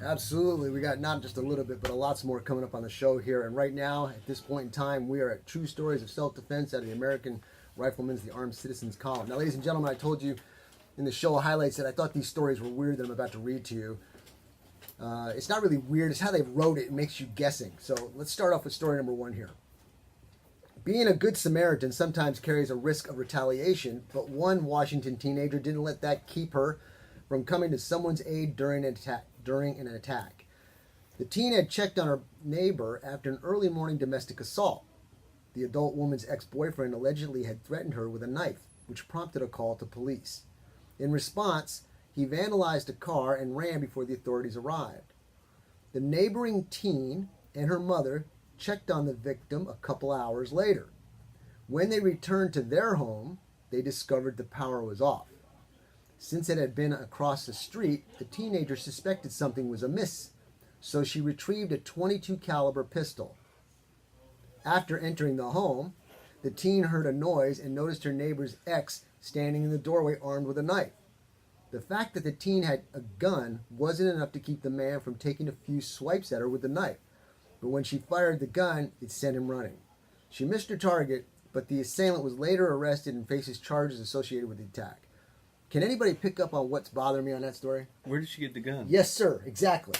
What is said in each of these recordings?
Absolutely. We got not just a little bit, but a lots more coming up on the show here. And right now, at this point in time, we are at True Stories of Self-Defense out of the American Riflemen's The Armed Citizens column. Now, ladies and gentlemen, I told you in the show highlights that I thought these stories were weird that I'm about to read to you. It's not really weird. It's how they wrote it. It makes you guessing. So let's start off with story number 1 here. Being a good Samaritan sometimes carries a risk of retaliation, but one Washington teenager didn't let that keep her from coming to someone's aid during an attack. The teen had checked on her neighbor after an early morning domestic assault. The adult woman's ex-boyfriend allegedly had threatened her with a knife, which prompted a call to police. In response, he vandalized a car and ran before the authorities arrived. The neighboring teen and her mother checked on the victim a couple hours later. When they returned to their home, they discovered the power was off. Since it had been across the street, the teenager suspected something was amiss, so she retrieved a .22 caliber pistol. After entering the home, the teen heard a noise and noticed her neighbor's ex standing in the doorway armed with a knife. The fact that the teen had a gun wasn't enough to keep the man from taking a few swipes at her with the knife, but when she fired the gun, it sent him running. She missed her target, but the assailant was later arrested and faces charges associated with the attack. Can anybody pick up on what's bothering me on that story? Where did she get the gun? Yes, sir. Exactly.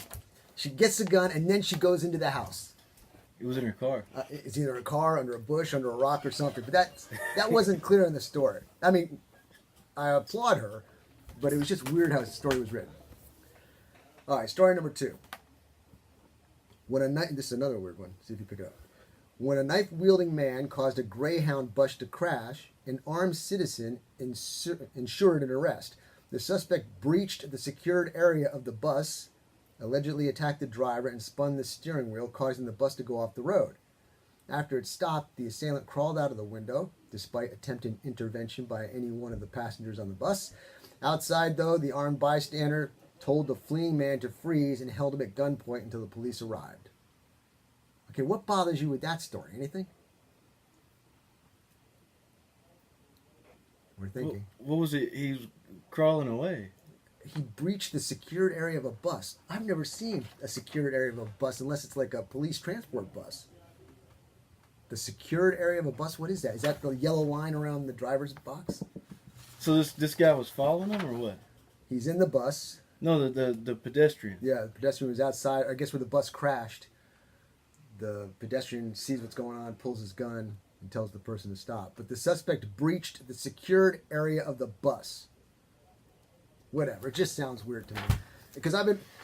She gets the gun and then she goes into the house. It was in her car. It's either in a car, under a bush, under a rock, or something. But that wasn't clear in the story. I mean, I applaud her, but it was just weird how the story was written. All right, story number 2. This is another weird one. See if you pick it up. When a knife-wielding man caused a Greyhound bus to crash, an armed citizen ensured an arrest. The suspect breached the secured area of the bus, allegedly attacked the driver, and spun the steering wheel, causing the bus to go off the road. After it stopped, the assailant crawled out of the window, despite attempted intervention by any one of the passengers on the bus. Outside, though, the armed bystander told the fleeing man to freeze and held him at gunpoint until the police arrived. Okay, what bothers you with that story? Anything? We're thinking. What was it? He was crawling away. He breached the secured area of a bus. I've never seen a secured area of a bus unless it's like a police transport bus. The secured area of a bus, what is that? Is that the yellow line around the driver's box? So this guy was following him or what? He's in the bus. No, the pedestrian. Yeah, the pedestrian was outside. I guess where the bus crashed. The pedestrian sees what's going on, pulls his gun, and tells the person to stop. But the suspect breached the secured area of the bus. Whatever. It just sounds weird to me. Because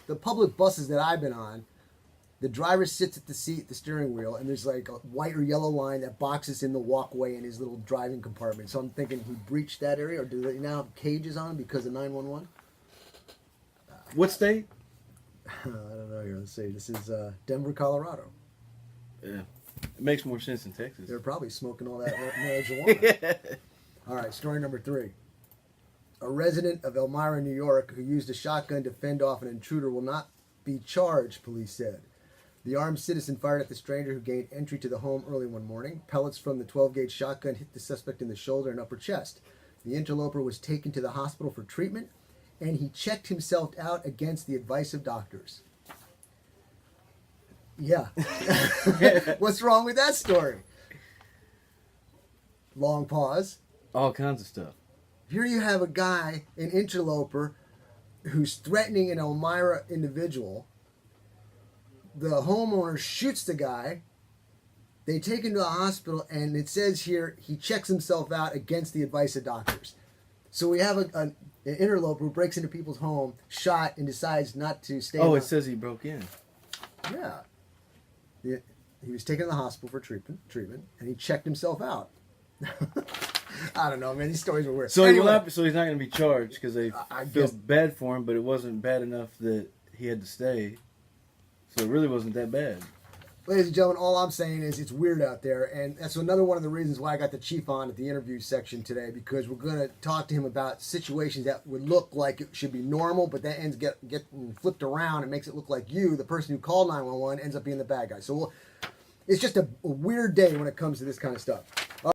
the public buses that I've been on, the driver sits at the seat, the steering wheel, and there's like a white or yellow line that boxes in the walkway in his little driving compartment. So I'm thinking he breached that area, or do they now have cages on because of 911? What state? I don't know here. Let's see. This is Denver, Colorado. Yeah. It makes more sense in Texas. They're probably smoking all that marijuana. All right, story number 3. A resident of Elmira, New York, who used a shotgun to fend off an intruder will not be charged, police said. The armed citizen fired at the stranger who gained entry to the home early one morning. Pellets from the 12-gauge shotgun hit the suspect in the shoulder and upper chest. The interloper was taken to the hospital for treatment, and he checked himself out against the advice of doctors. Yeah. What's wrong with that story? Long pause. All kinds of stuff. Here you have a guy, an interloper, who's threatening an Elmira individual. The homeowner shoots the guy. They take him to the hospital, and it says here he checks himself out against the advice of doctors. So we have an interloper who breaks into people's home, shot, and decides not to stay. Oh, it says he broke in. Yeah. He was taken to the hospital for treatment, and he checked himself out. I don't know, man. These stories are weird. So, anyway, so he's not going to be charged because they I feel guess bad for him, but it wasn't bad enough that he had to stay. So it really wasn't that bad. ladies and gentlemen, all I'm saying is it's weird out there, and that's another one of the reasons why I got the chief on at the interview section today, because we're going to talk to him about situations that would look like it should be normal, but that ends getting flipped around and makes it look like you, the person who called 911, ends up being the bad guy. So it's just a weird day when it comes to this kind of stuff.